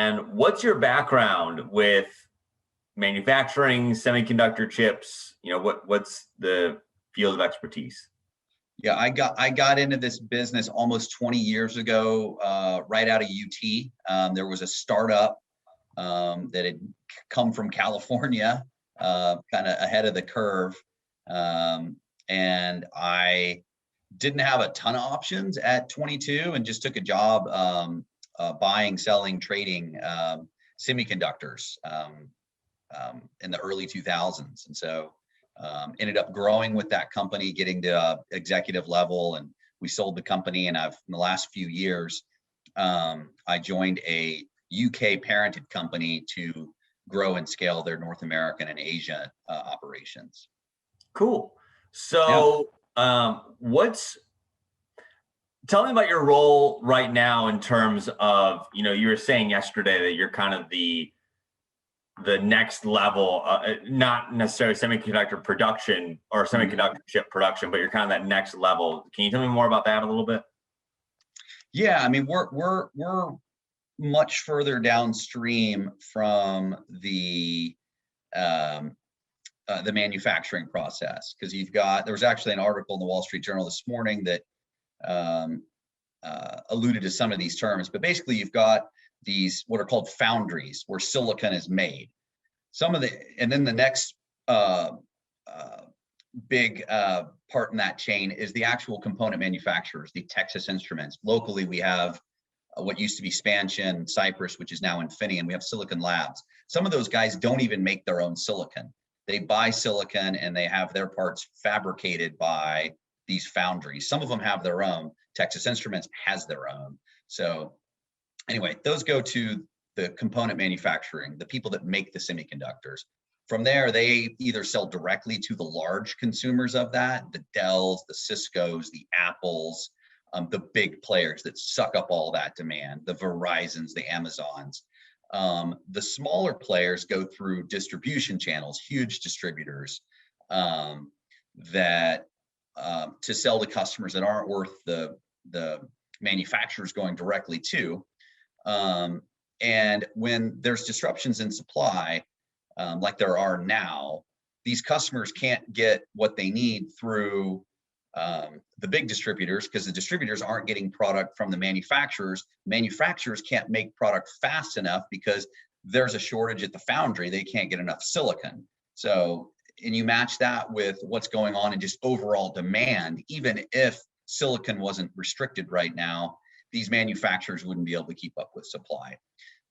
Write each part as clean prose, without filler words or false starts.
And what's your background with manufacturing, semiconductor chips? What's the field of expertise? Yeah, I got into this business almost 20 years ago, right out of UT. There was a startup that had come from California, kind of ahead of the curve. And I didn't have a ton of options at 22 and just took a job buying, selling, trading semiconductors in the early 2000s. And so ended up growing with that company, getting to executive level, and we sold the company. And in the last few years, I joined a UK parented company to grow and scale their North American and Asia operations. Cool. So tell me about your role right now in terms of, you were saying yesterday that you're kind of the next level, not necessarily semiconductor production or semiconductor chip production, but you're kind of that next level. Can you tell me more about that a little bit? Yeah, I mean, we're much further downstream from the manufacturing process, because there was actually an article in the Wall Street Journal this morning that alluded to some of these terms, but basically you've got these what are called foundries where silicon is made. And then the next big part in that chain is the actual component manufacturers, the Texas Instruments. Locally, we have what used to be Spansion, Cypress, which is now Infineon. We have Silicon Labs. Some of those guys don't even make their own silicon. They buy silicon and they have their parts fabricated by these foundries. Some of them have their own. Texas Instruments has their own. So anyway, those go to the component manufacturing, the people that make the semiconductors. From there, they either sell directly to the large consumers of that, the Dells, the Ciscos, the Apples, the big players that suck up all that demand, the Verizons, the Amazons. The smaller players go through distribution channels, huge distributors that to sell to customers that aren't worth the manufacturers going directly to. And when there's disruptions in supply, like there are now, these customers can't get what they need through the big distributors, because the distributors aren't getting product from the manufacturers. Manufacturers can't make product fast enough because there's a shortage at the foundry. They can't get enough silicon. So, and you match that with what's going on in just overall demand, even if silicon wasn't restricted right now, these manufacturers wouldn't be able to keep up with supply.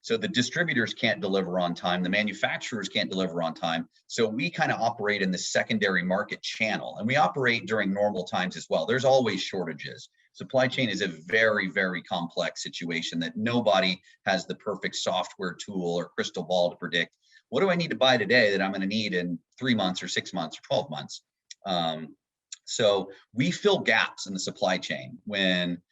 So the distributors can't deliver on time, the manufacturers can't deliver on time. So we kind of operate in the secondary market channel, and we operate during normal times as well. There's always shortages. Supply chain is a very, very complex situation that nobody has the perfect software tool or crystal ball to predict. What do I need to buy today that I'm going to need in 3 months or 6 months or 12 months? So we fill gaps in the supply chain. When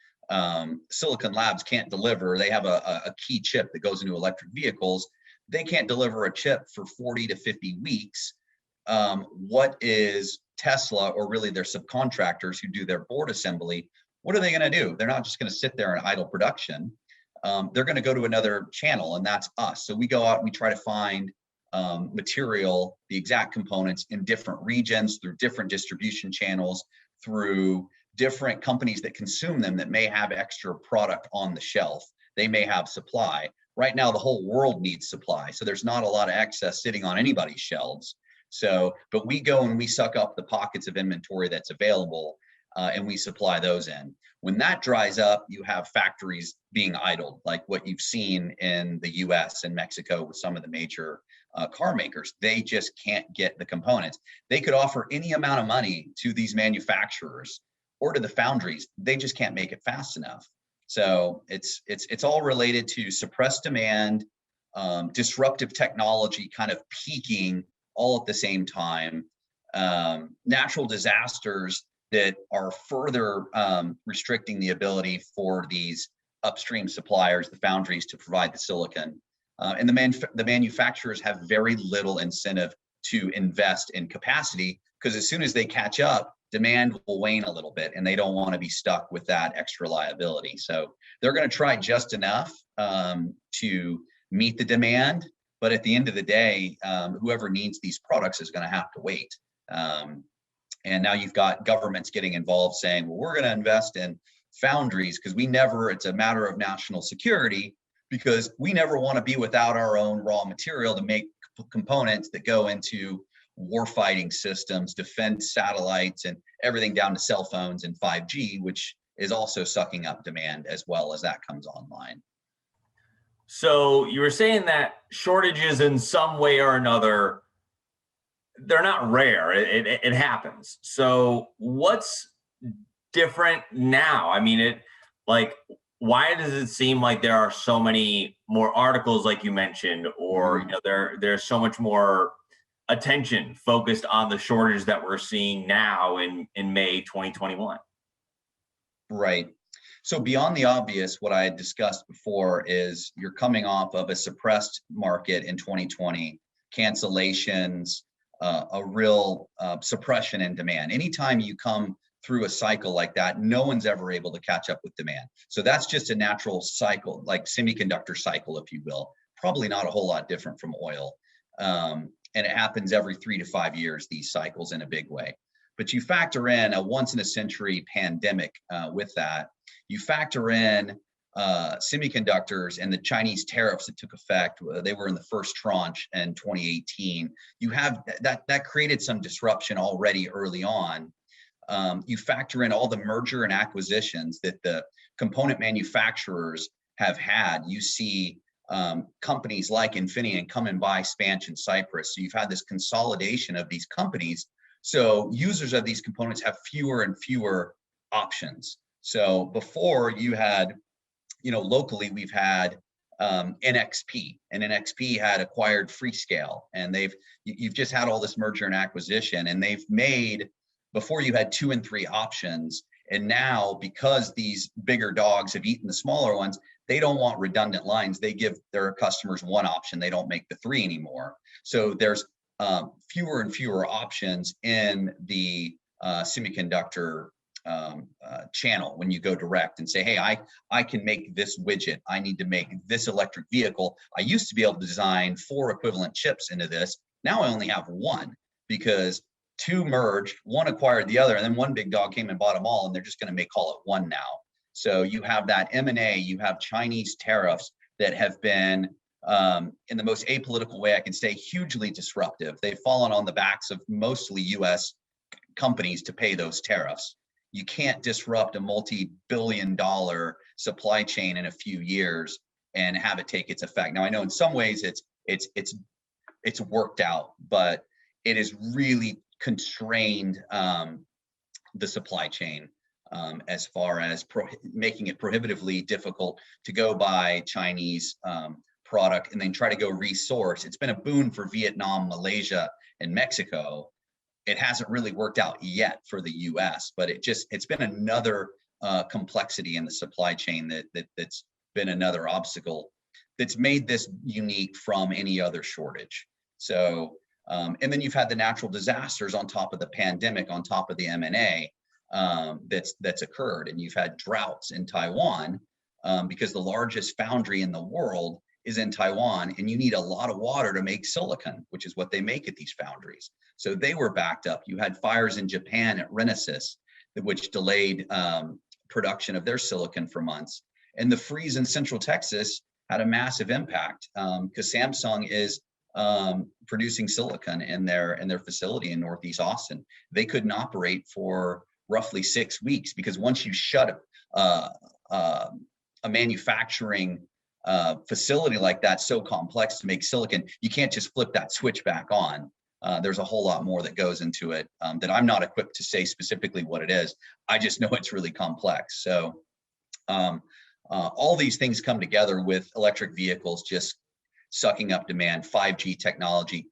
Silicon Labs can't deliver, they have a key chip that goes into electric vehicles. They can't deliver a chip for 40 to 50 weeks. What is Tesla, or really their subcontractors who do their board assembly, what are they going to do? They're not just going to sit there in idle production. They're going to go to another channel, and that's us. So we go out and we try to find material, the exact components in different regions, through different distribution channels, through different companies that consume them that may have extra product on the shelf. They may have supply. Right now, the whole world needs supply. So there's not a lot of excess sitting on anybody's shelves. So, but we go and we suck up the pockets of inventory that's available, and we supply those in. When that dries up, you have factories being idled, like what you've seen in the US and Mexico with some of the major car makers. They just can't get the components. They could offer any amount of money to these manufacturers or to the foundries. They just can't make it fast enough. So it's all related to suppressed demand, disruptive technology kind of peaking all at the same time, natural disasters that are further restricting the ability for these upstream suppliers, the foundries, to provide the silicon. And the manufacturers have very little incentive to invest in capacity, because as soon as they catch up, demand will wane a little bit, and they don't want to be stuck with that extra liability. So they're going to try just enough to meet the demand. But at the end of the day, whoever needs these products is going to have to wait. And now you've got governments getting involved saying, well, we're going to invest in foundries because it's a matter of national security, because we never want to be without our own raw material to make components that go into warfighting systems, defense satellites, and everything down to cell phones and 5G, which is also sucking up demand as well as that comes online. So you were saying that shortages in some way or another, they're not rare. It happens. So what's different now? I mean, why does it seem like there are so many more articles, like you mentioned, or there's so much more attention focused on the shortage that we're seeing now in May 2021? Right. So beyond the obvious, what I had discussed before is you're coming off of a suppressed market in 2020, cancellations, a real suppression in demand. Anytime you come through a cycle like that, no one's ever able to catch up with demand. So that's just a natural cycle, like semiconductor cycle, if you will. Probably not a whole lot different from oil. And it happens every 3 to 5 years, these cycles, in a big way. But you factor in a once in a century pandemic with that. You factor in semiconductors and the Chinese tariffs that took effect. They were in the first tranche in 2018. You have that created some disruption already early on. You factor in all the merger and acquisitions that the component manufacturers have had. You see companies like Infineon come and buy Spanch and Cypress. So you've had this consolidation of these companies. So users of these components have fewer and fewer options. So before you had, locally we've had NXP, and NXP had acquired Freescale, and you've just had all this merger and acquisition, and they've made, before you had 2 and 3 options. And now, because these bigger dogs have eaten the smaller ones, they don't want redundant lines. They give their customers 1 option. They don't make the 3 anymore. So there's fewer and fewer options in the semiconductor channel when you go direct and say, hey, I can make this widget. I need to make this electric vehicle. I used to be able to design 4 equivalent chips into this. Now I only have 1 because 2 merged, 1 acquired the other, and then 1 big dog came and bought them all, and they're just going to call it 1 now. So you have that M&A, you have Chinese tariffs that have been, in the most apolitical way I can say, hugely disruptive. They've fallen on the backs of mostly US companies to pay those tariffs. You can't disrupt a multi-billion-dollar supply chain in a few years and have it take its effect. Now, I know in some ways it's worked out, but it is really constrained the supply chain as far as making it prohibitively difficult to go buy Chinese product and then try to go resource. It's been a boon for Vietnam, Malaysia, and Mexico. It hasn't really worked out yet for the US, but it's been another complexity in the supply chain that's been another obstacle that's made this unique from any other shortage. So, and then you've had the natural disasters on top of the pandemic, on top of the M&A that's occurred. And you've had droughts in Taiwan because the largest foundry in the world is in Taiwan, and you need a lot of water to make silicon, which is what they make at these foundries. So they were backed up. You had fires in Japan at Renesas, which delayed production of their silicon for months. And the freeze in Central Texas had a massive impact because Samsung is producing silicon in their facility in Northeast Austin. They couldn't operate for roughly 6 weeks because once you shut a manufacturing facility like that, so complex to make silicon, you can't just flip that switch back on. There's a whole lot more that goes into it that I'm not equipped to say specifically what it is. I just know it's really complex. So all these things come together with electric vehicles just sucking up demand, 5G technology,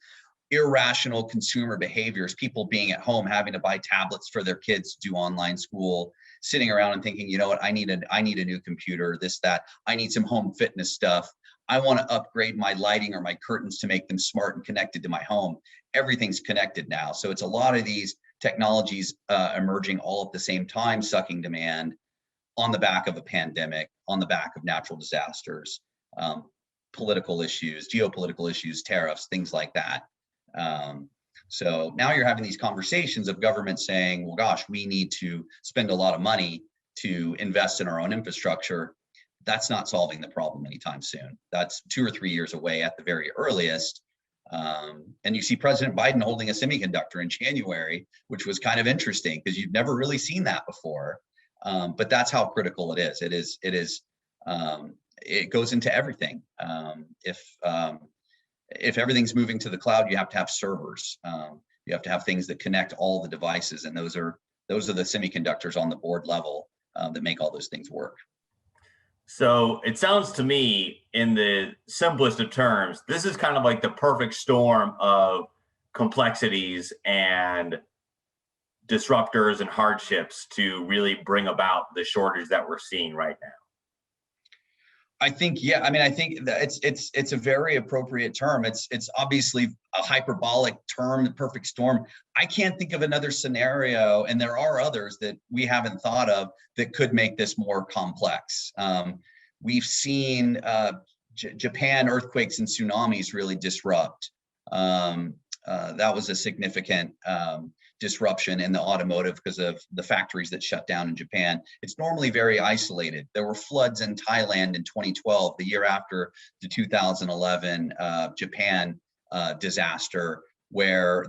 irrational consumer behaviors, people being at home, having to buy tablets for their kids to do online school, sitting around and thinking, you know what, I need a new computer, this, that, I need some home fitness stuff. I want to upgrade my lighting or my curtains to make them smart and connected to my home. Everything's connected now. So it's a lot of these technologies emerging all at the same time, sucking demand on the back of a pandemic, on the back of natural disasters. political issues, geopolitical issues, tariffs, things like that. So now you're having these conversations of government saying, well, gosh, we need to spend a lot of money to invest in our own infrastructure. That's not solving the problem anytime soon. That's 2 or 3 years away at the very earliest. And you see President Biden holding a semiconductor in January, which was kind of interesting because you've never really seen that before. But that's how critical it is. It goes into everything. If everything's moving to the cloud, you have to have servers. You have to have things that connect all the devices, and those are the semiconductors on the board level that make all those things work. So it sounds to me, in the simplest of terms, this is kind of like the perfect storm of complexities and disruptors and hardships to really bring about the shortage that we're seeing right now. I think, yeah. I mean, I think that it's a very appropriate term. It's obviously a hyperbolic term, the perfect storm. I can't think of another scenario, and there are others that we haven't thought of that could make this more complex. We've seen Japan earthquakes and tsunamis really disrupt. That was a significant disruption in the automotive because of the factories that shut down in Japan. It's normally very isolated. There were floods in Thailand in 2012, the year after the 2011 Japan disaster, where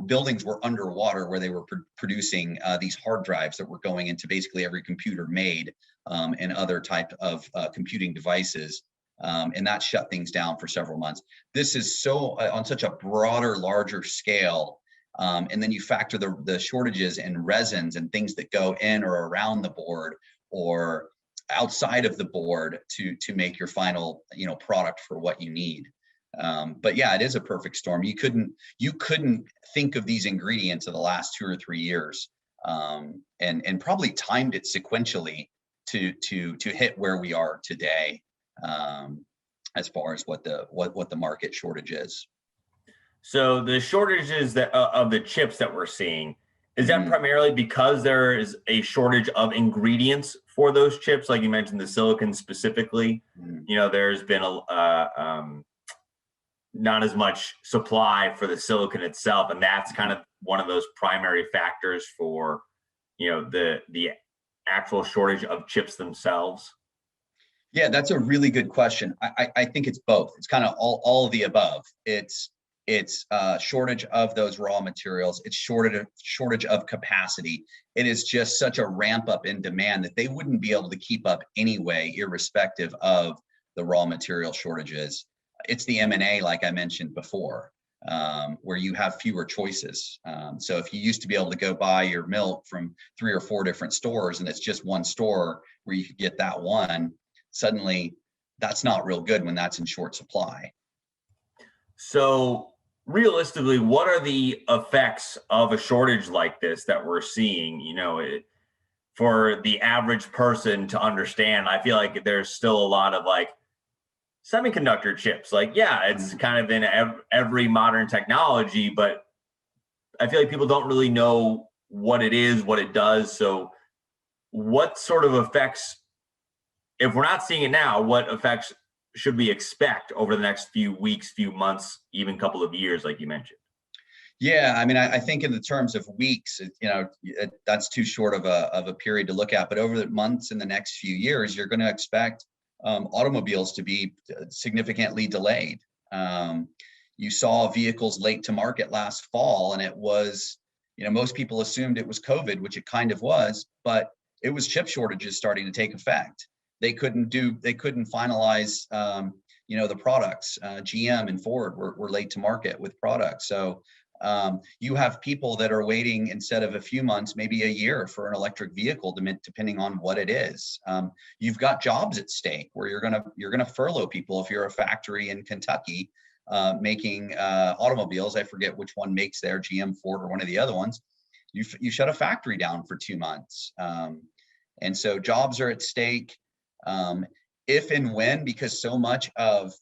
buildings were underwater, where they were producing these hard drives that were going into basically every computer made and other type of computing devices. And that shut things down for several months. This is so on such a broader, larger scale. And then you factor the shortages in resins and things that go in or around the board or outside of the board to make your final product for what you need. But yeah, it is a perfect storm. You couldn't think of these ingredients in the last 2 or 3 years, and probably timed it sequentially to hit where we are today, as far as what the market shortage is. So the shortages of the chips that we're seeing, is that primarily because there is a shortage of ingredients for those chips? Like you mentioned, the silicon specifically, there's been not as much supply for the silicon itself, and that's kind of one of those primary factors for the actual shortage of chips themselves. Yeah, that's a really good question. I think it's both. It's kind of all of the above. It's shortage of those raw materials. It's shortage of capacity. It is just such a ramp up in demand that they wouldn't be able to keep up anyway, irrespective of the raw material shortages. It's the M&A, like I mentioned before, where you have fewer choices. So if you used to be able to go buy your milk from 3 or 4 different stores, and it's just one store where you could get that one, suddenly that's not real good when that's in short supply. So realistically, what are the effects of a shortage like this that we're seeing? For the average person to understand, I feel like there's still a lot of semiconductor chips. It's kind of in every modern technology, but I feel like people don't really know what it is, what it does. So what sort of effects, if we're not seeing it now, what effects should we expect over the next few weeks, few months, even couple of years, like you mentioned? Yeah, I mean, I think in the terms of weeks, that's too short of a period to look at. But over the months in the next few years, you're going to expect automobiles to be significantly delayed. You saw vehicles late to market last fall, and it was, most people assumed it was COVID, which it kind of was, but it was chip shortages starting to take effect. They couldn't finalize, the products. GM and Ford were late to market with products. So you have people that are waiting, instead of a few months, maybe a year for an electric vehicle, depending on what it is. You've got jobs at stake where you're gonna furlough people. If you're a factory in Kentucky making automobiles, I forget which one makes there, GM, Ford, or one of the other ones, you shut a factory down for 2 months. And so jobs are at stake. If and when, because so much of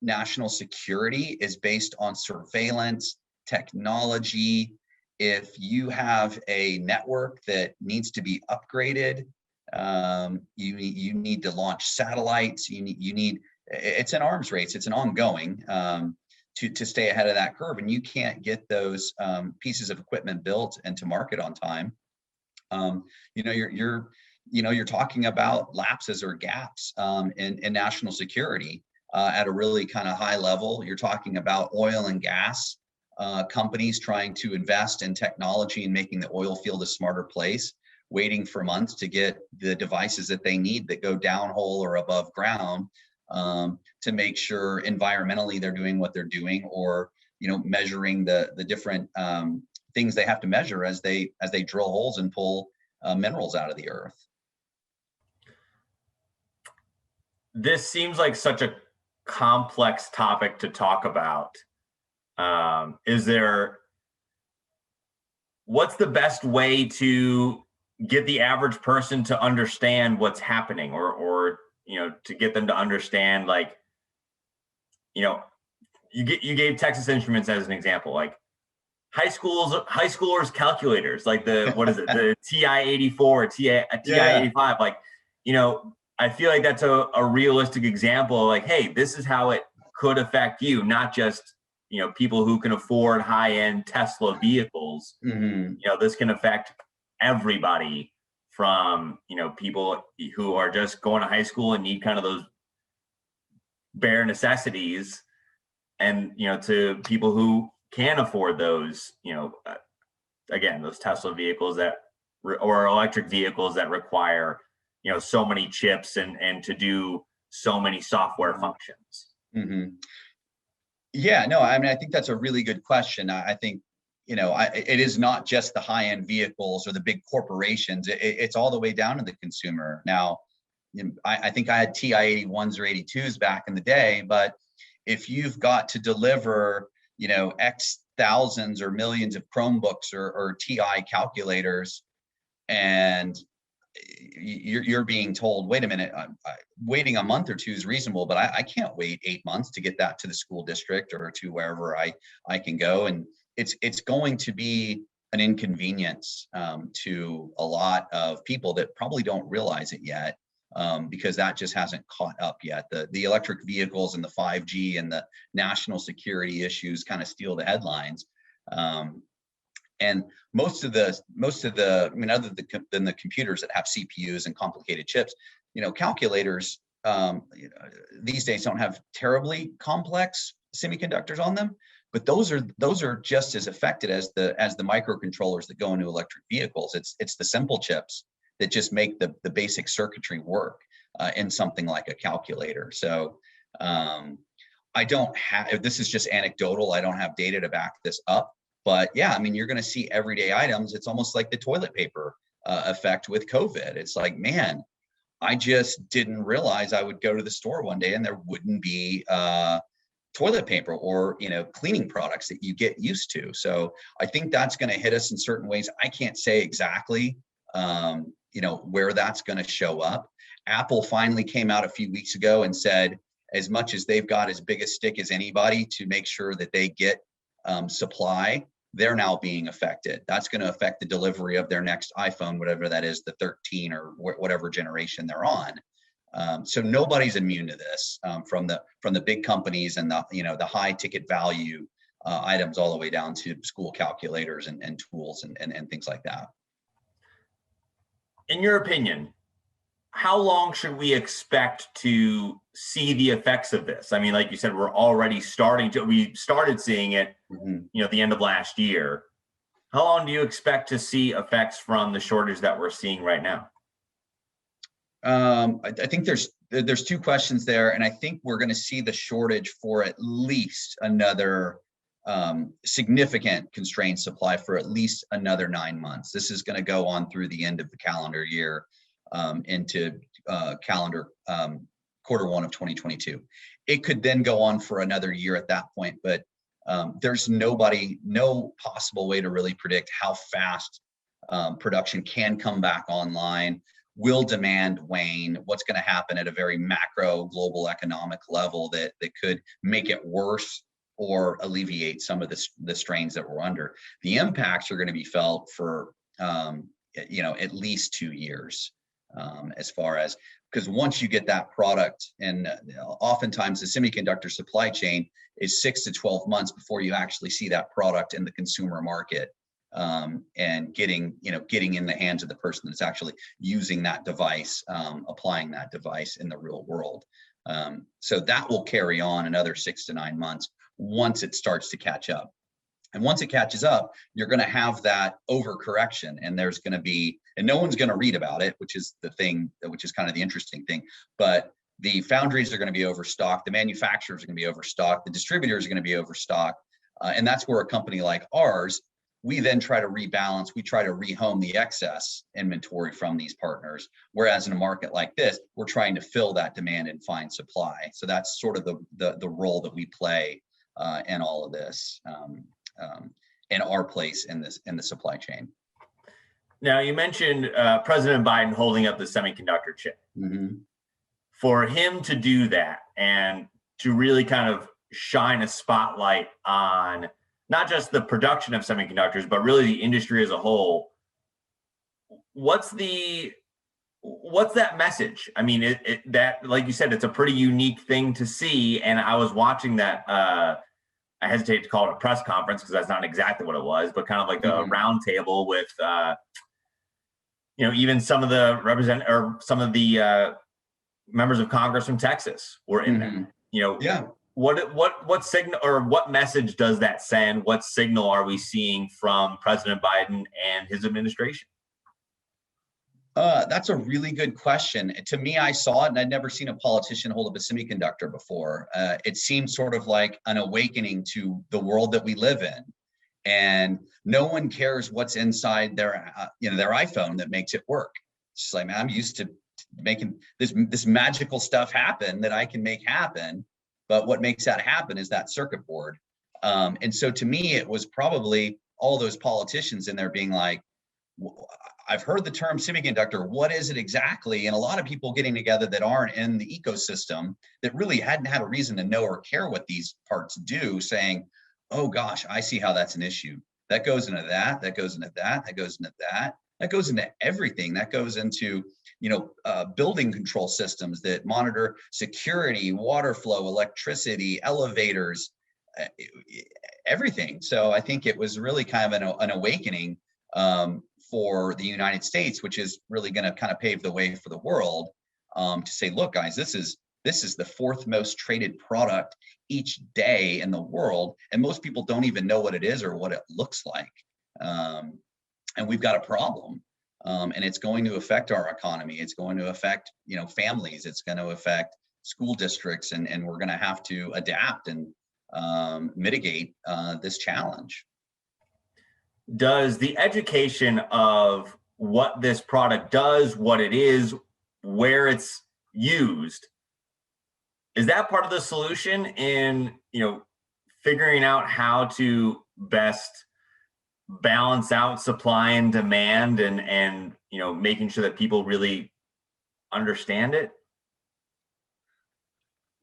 national security is based on surveillance technology, if you have a network that needs to be upgraded, you need to launch satellites, you need it's an arms race. It's an ongoing to stay ahead of that curve, and you can't get those pieces of equipment built and to market on time. You're talking about lapses or gaps in national security at a really kind of high level. You're talking about oil and gas companies trying to invest in technology and making the oil field a smarter place, waiting for months to get the devices that they need that go downhole or above ground to make sure environmentally they're doing what they're doing, or measuring the different things they have to measure as they drill holes and pull minerals out of the earth. This seems like such a complex topic to talk about. What's the best way to get the average person to understand what's happening, or to get them to understand, like, you gave Texas Instruments as an example, like high schoolers calculators, like the TI-84 or TI-85, like, I feel like that's a realistic example. Like, hey, this is how it could affect you, not just, people who can afford high-end Tesla vehicles. Mm-hmm. This can affect everybody, from, people who are just going to high school and need kind of those bare necessities, and, to people who can afford those, again, those Tesla vehicles or electric vehicles that require, so many chips and to do so many software functions. Mm-hmm. Yeah, no, I mean, I think that's a really good question. I think, it is not just the high-end vehicles or the big corporations. It's all the way down to the consumer. Now, I think I had TI-81s or 82s back in the day, but if you've got to deliver, X thousands or millions of Chromebooks or TI calculators, and you're being told, wait a minute, waiting a month or two is reasonable, but I can't wait 8 months to get that to the school district or to wherever I can go. And it's going to be an inconvenience to a lot of people that probably don't realize it yet, because that just hasn't caught up yet. The electric vehicles and the 5G and the national security issues kind of steal the headlines. And most of the, I mean, other than the computers that have CPUs and complicated chips, calculators these days don't have terribly complex semiconductors on them, but those are just as affected as the microcontrollers that go into electric vehicles. It's the simple chips that just make the basic circuitry work in something like a calculator. So this is just anecdotal. I don't have data to back this up. But yeah, I mean, you're going to see everyday items. It's almost like the toilet paper effect with COVID. It's like, man, I just didn't realize I would go to the store one day and there wouldn't be toilet paper or, cleaning products that you get used to. So I think that's going to hit us in certain ways. I can't say exactly, where that's going to show up. Apple finally came out a few weeks ago and said, as much as they've got as big a stick as anybody to make sure that they get supply, they're now being affected. That's going to affect the delivery of their next iPhone, whatever that is, the 13 or whatever generation they're on. So nobody's immune to this, from the big companies and the high ticket value items all the way down to school calculators and tools and things like that. In your opinion, how long should we expect to see the effects of this? I mean, like you said, we started seeing it, at the end of last year. How long do you expect to see effects from the shortage that we're seeing right now? I think there's two questions there, and I think we're going to see the shortage for at least another significant constrained supply for at least another 9 months. This is going to go on through the end of the calendar year, into calendar quarter one of 2022. It could then go on for another year at that point, but there's no possible way to really predict how fast production can come back online. Will demand wane? What's going to happen at a very macro global economic level that could make it worse or alleviate some of the strains that we're under? The impacts are going to be felt for at least 2 years, as far as because once you get that product, and oftentimes the semiconductor supply chain is 6 to 12 months before you actually see that product in the consumer market, and getting in the hands of the person that's actually using that device, applying that device in the real world. So that will carry on another 6 to 9 months once it starts to catch up. And once it catches up, you're going to have that overcorrection, and there's going to be, and no one's going to read about it, which is the thing, which is kind of the interesting thing. But the foundries are going to be overstocked, the manufacturers are going to be overstocked, the distributors are going to be overstocked, and that's where a company like ours, we then try to rebalance, we try to rehome the excess inventory from these partners. Whereas in a market like this, we're trying to fill that demand and find supply. So that's sort of the role that we play in all of this. In our place in the supply chain. Now, you mentioned President Biden holding up the semiconductor chip. Mm-hmm. For him to do that and to really kind of shine a spotlight on not just the production of semiconductors, but really the industry as a whole, what's that message? I mean, that, like you said, it's a pretty unique thing to see. And I was watching that, I hesitate to call it a press conference because that's not exactly what it was, but kind of like a round table with, even some of the members of Congress from Texas were in there. Yeah. What signal or what message does that send? What signal are we seeing from President Biden and his administration? That's a really good question. To me, I saw it, and I'd never seen a politician hold up a semiconductor before. It seemed sort of like an awakening to the world that we live in, and no one cares what's inside their iPhone that makes it work. It's just like, man, I'm used to making this magical stuff happen that I can make happen, but what makes that happen is that circuit board. And so to me, it was probably all those politicians in there being like, I've heard the term semiconductor. What is it exactly? And a lot of people getting together that aren't in the ecosystem, that really hadn't had a reason to know or care what these parts do, saying, oh gosh, I see how that's an issue. That goes into that, that goes into that, that goes into that, that goes into everything. That goes into, building control systems that monitor security, water flow, electricity, elevators, everything. So I think it was really kind of an awakening for the United States, which is really going to kind of pave the way for the world, to say, look, guys, this is the fourth most traded product each day in the world, and most people don't even know what it is or what it looks like. And we've got a problem, and it's going to affect our economy. It's going to affect families. It's going to affect school districts, and we're going to have to adapt and mitigate this challenge. Does the education of what this product does, what it is, where it's used, is that part of the solution in, figuring out how to best balance out supply and demand and making sure that people really understand it?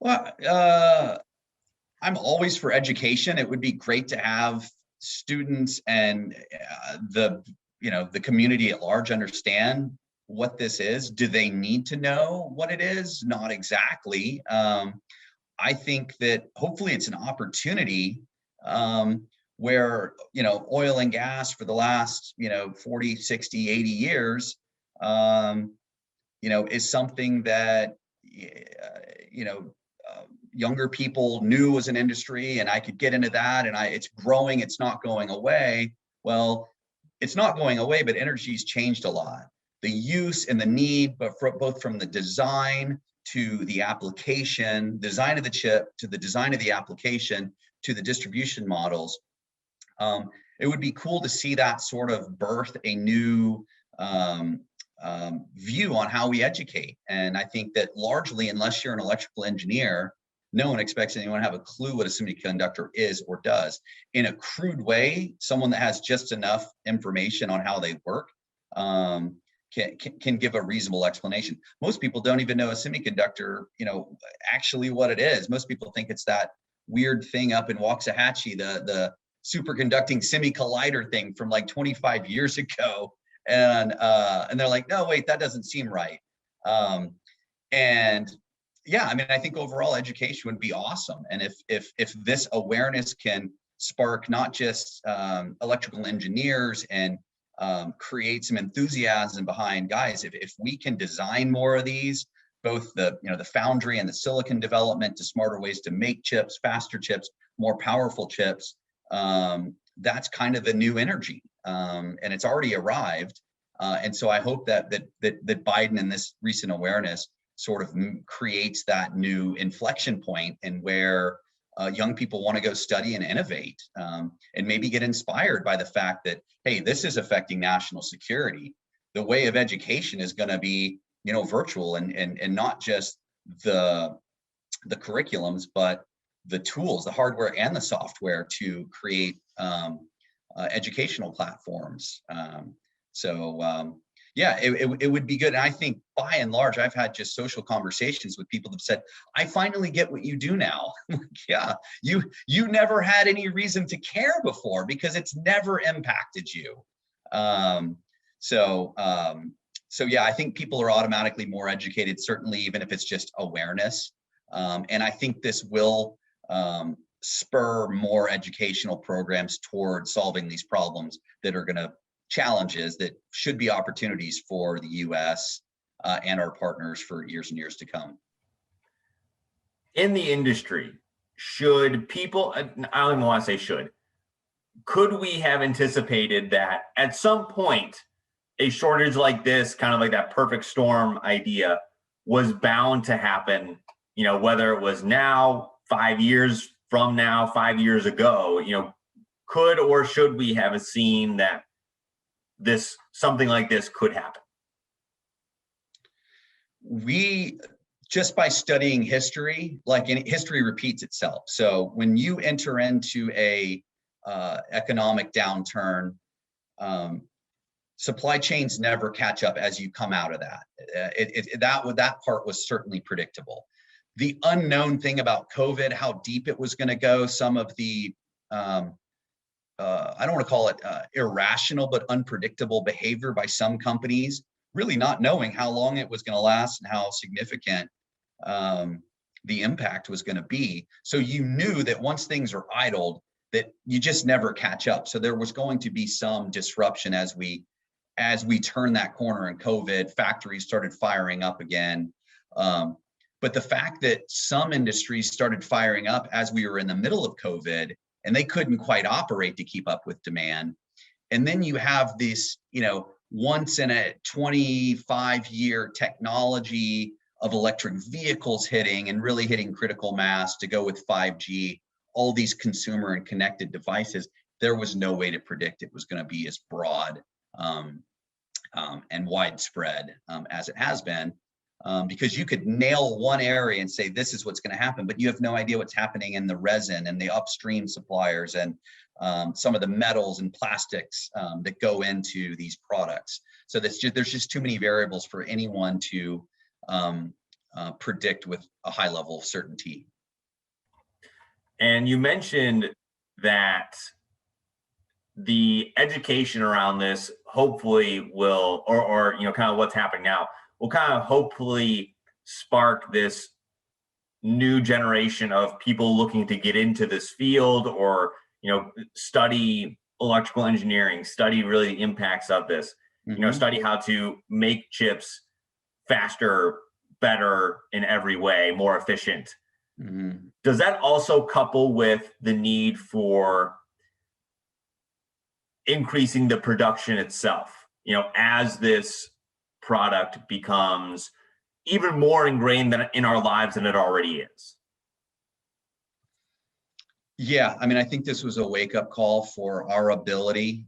Well, I'm always for education. It would be great to have students and the community at large understand what this is. Do they need to know what it is? Not exactly. I think that hopefully it's an opportunity where oil and gas for the last 40, 60, 80 years is something that younger people knew was an industry, and I could get into that, and it's growing, it's not going away. Well, it's not going away, but energy's changed a lot. The use and the need, but both from the design to the application, design of the chip, to the design of the application, to the distribution models. It would be cool to see that sort of birth a new view on how we educate. And I think that largely, unless you're an electrical engineer, no one expects anyone to have a clue what a semiconductor is or does. In a crude way, someone that has just enough information on how they work can give a reasonable explanation. Most people don't even know a semiconductor, actually what it is. Most people think it's that weird thing up in Waxahachie, the superconducting semi-collider thing from like 25 years ago. And they're like, no, wait, that doesn't seem right. And yeah, I mean, I think overall education would be awesome. And if this awareness can spark not just electrical engineers and create some enthusiasm behind guys, if we can design more of these, both the the foundry and the silicon development to smarter ways to make chips, faster chips, more powerful chips, that's kind of the new energy, and it's already arrived. And so I hope that Biden and this recent awareness sort of creates that new inflection point, and where young people want to go study and innovate, and maybe get inspired by the fact that, hey, this is affecting national security. The way of education is going to be, virtual, and not just the curriculums, but the tools, the hardware and the software to create educational platforms. Yeah, it would be good. And I think by and large, I've had just social conversations with people that have said, I finally get what you do now. Yeah, you never had any reason to care before because it's never impacted you. So yeah, I think people are automatically more educated, certainly, even if it's just awareness. And I think this will spur more educational programs towards solving these problems that are going to challenges that should be opportunities for the U.S. And our partners for years and years to come. In the industry, should people, I don't even want to say should, could we have anticipated that at some point a shortage like this, kind of like that perfect storm idea, was bound to happen, whether it was now, 5 years from now, 5 years ago, could or should we have seen that something like this could happen? We, just by studying history, history repeats itself. So when you enter into a economic downturn, supply chains never catch up as you come out of that. That part was certainly predictable. The unknown thing about COVID, how deep it was going to go, some of the I don't want to call it irrational, but unpredictable behavior by some companies, really not knowing how long it was going to last and how significant the impact was going to be. So you knew that once things are idled, that you just never catch up. So there was going to be some disruption as we turned that corner in COVID. Factories started firing up again. But the fact that some industries started firing up as we were in the middle of COVID, and they couldn't quite operate to keep up with demand. And then you have this, once in a 25-year technology of electric vehicles hitting and really hitting critical mass to go with 5G, all these consumer and connected devices. There was no way to predict it was going to be as broad and widespread as it has been. Because you could nail one area and say, this is what's going to happen, but you have no idea what's happening in the resin and the upstream suppliers and some of the metals and plastics that go into these products. So there's just too many variables for anyone to predict with a high level of certainty. And you mentioned that the education around this hopefully will, or kind of what's happening now, will kind of hopefully spark this new generation of people looking to get into this field, or study electrical engineering, study really the impacts of this, study how to make chips faster, better in every way, more efficient. Does that also couple with the need for increasing the production itself, as this product becomes even more ingrained in our lives than it already is? Yeah, I mean, I think this was a wake-up call for our ability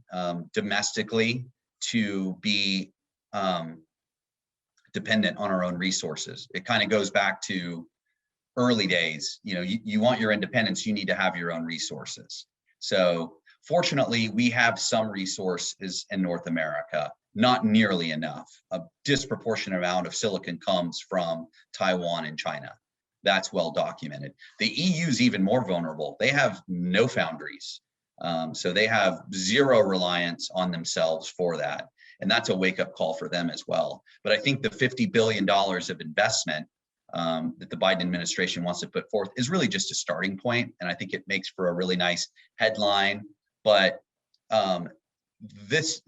domestically to be dependent on our own resources. It kind of goes back to early days. You want your independence, you need to have your own resources. So fortunately, we have some resources in North America, not nearly enough. A disproportionate amount of silicon comes from Taiwan and China. That's well documented. The EU is even more vulnerable. They have no foundries. So they have zero reliance on themselves for that. And that's a wake-up call for them as well. But I think the $50 billion of investment that the Biden administration wants to put forth is really just a starting point. And I think it makes for a really nice headline. But this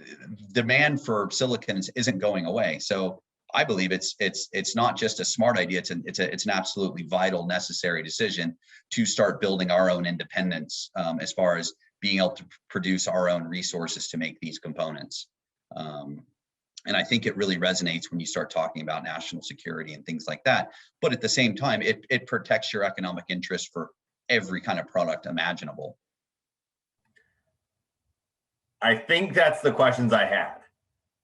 demand for silicon isn't going away. So I believe it's not just a smart idea. It's an absolutely vital, necessary decision to start building our own independence as far as being able to produce our own resources to make these components. And I think it really resonates when you start talking about national security and things like that. But at the same time, it protects your economic interest for every kind of product imaginable. I think that's the questions I had.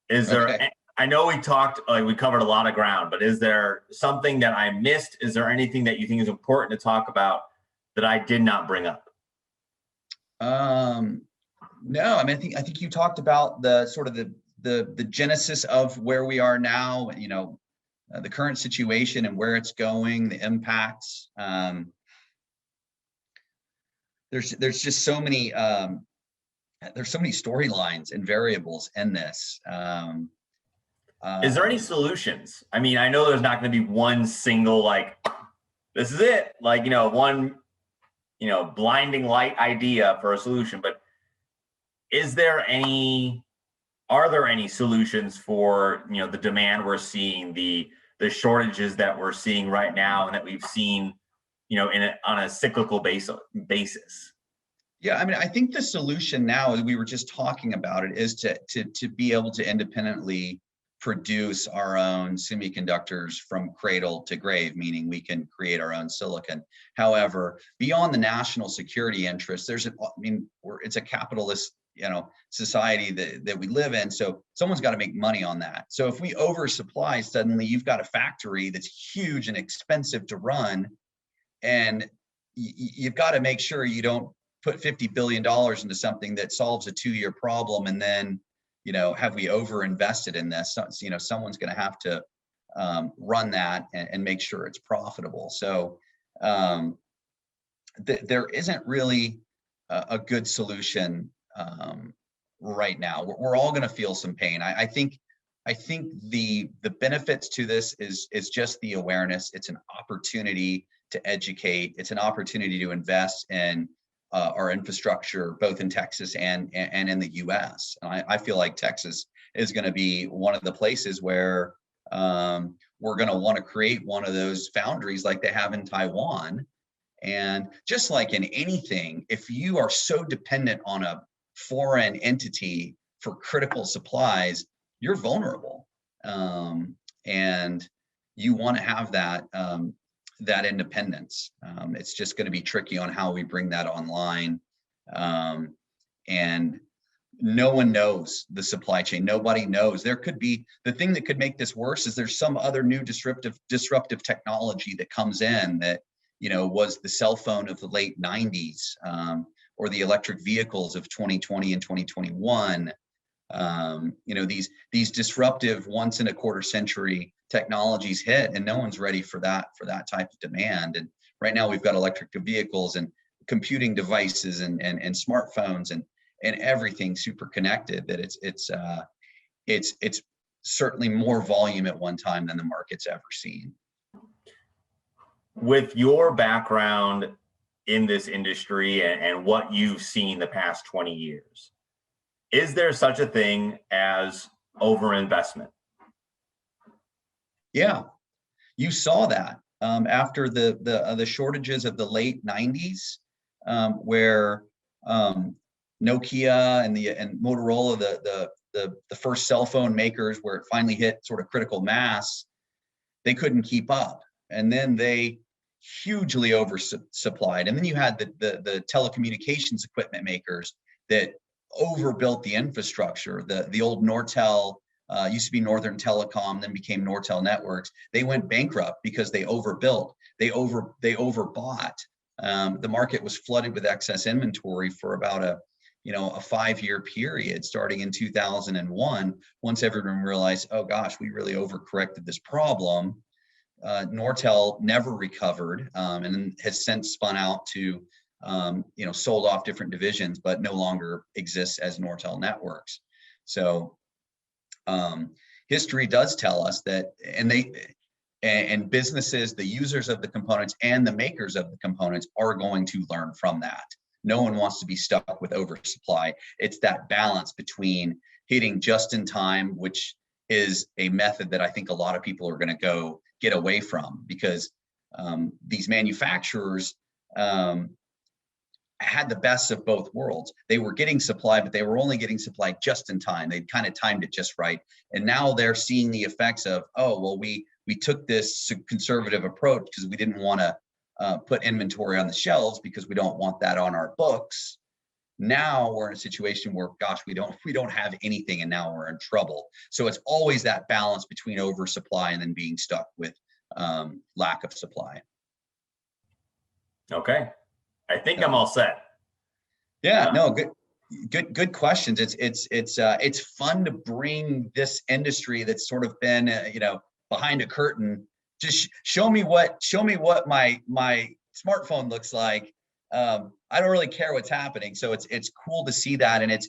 Is there, I know we talked, we covered a lot of ground, but is there something that I missed? Is there anything that you think is important to talk about that I did not bring up? No, I mean, I think you talked about the sort of the genesis of where we are now, you know, the current situation and where it's going, the impacts. There's just so many there's so many storylines and variables in this. Is there any solutions? I mean, I know there's not going to be one single, like, this is it, like, you know, one, you know, blinding light idea for a solution, but are there any solutions for, you know, the demand we're seeing, the shortages that we're seeing right now and that we've seen, you know, on a cyclical basis? Yeah, I mean, I think the solution now, as we were just talking about it, is to be able to independently produce our own semiconductors from cradle to grave, meaning we can create our own silicon. However, beyond the national security interest, it's a capitalist, you know, society that we live in. So someone's got to make money on that. So if we oversupply, suddenly you've got a factory that's huge and expensive to run, and you've got to make sure you don't put $50 billion into something that solves a 2-year problem, and then, you know, have we over invested in this? So, you know, someone's going to have to run that and make sure it's profitable. So there isn't really a good solution right now. We're all going to feel some pain. I think the benefits to this is just the awareness. It's an opportunity to educate. It's an opportunity to invest in our infrastructure, both in Texas and in the U.S. And I feel like Texas is going to be one of the places where we're going to want to create one of those foundries like they have in Taiwan. And just like in anything, if you are so dependent on a foreign entity for critical supplies, you're vulnerable. And you want to have that that independence. It's just going to be tricky on how we bring that online. And no one knows the supply chain. Nobody knows. There could be, the thing that could make this worse is there's some other new disruptive technology that comes in that, you know, was the cell phone of the late 90s, or the electric vehicles of 2020 and 2021. You know, these disruptive once in a quarter century technologies hit, and no one's ready for that type of demand. And right now we've got electric vehicles and computing devices and smartphones and everything super connected, that it's certainly more volume at one time than the market's ever seen. With your background in this industry and what you've seen the past 20 years, is there such a thing as overinvestment? Yeah, you saw that after the shortages of the late 90s, where Nokia and Motorola, the first cell phone makers, where it finally hit sort of critical mass, they couldn't keep up, and then they hugely oversupplied. And then you had the telecommunications equipment makers that overbuilt the infrastructure. The old Nortel, used to be Northern Telecom, then became Nortel Networks. They went bankrupt because they overbuilt. They overbought. The market was flooded with excess inventory for about a 5-year period, starting in 2001. Once everyone realized, oh gosh, we really overcorrected this problem. Nortel never recovered, and has since spun out to, sold off different divisions, but no longer exists as Nortel Networks. So history does tell us that, and and businesses, the users of the components and the makers of the components are going to learn from that. No one wants to be stuck with oversupply. It's that balance between hitting just in time, which is a method that I think a lot of people are going to go get away from, because these manufacturers had the best of both worlds. They were getting supply, but they were only getting supply just in time. They'd kind of timed it just right. And now they're seeing the effects of, oh, well, we took this conservative approach because we didn't want to put inventory on the shelves because we don't want that on our books. Now we're in a situation where, gosh, we don't have anything, and now we're in trouble. So it's always that balance between oversupply and then being stuck with lack of supply. Okay, I think I'm all set. Yeah, no, good questions. It's fun to bring this industry that's sort of been behind a curtain. Just show me what my smartphone looks like. I don't really care what's happening. So it's cool to see that, and it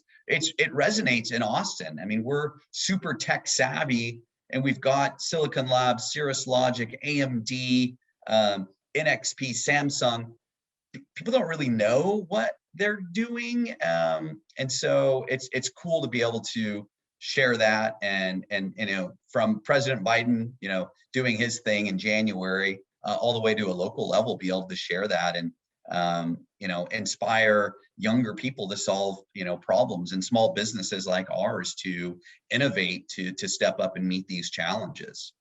resonates in Austin. I mean, we're super tech savvy, and we've got Silicon Labs, Cirrus Logic, AMD, NXP, Samsung. People don't really know what they're doing, and so it's cool to be able to share that, and from President Biden, doing his thing in January, all the way to a local level, be able to share that and inspire younger people to solve problems, and small businesses like ours to innovate, to step up and meet these challenges.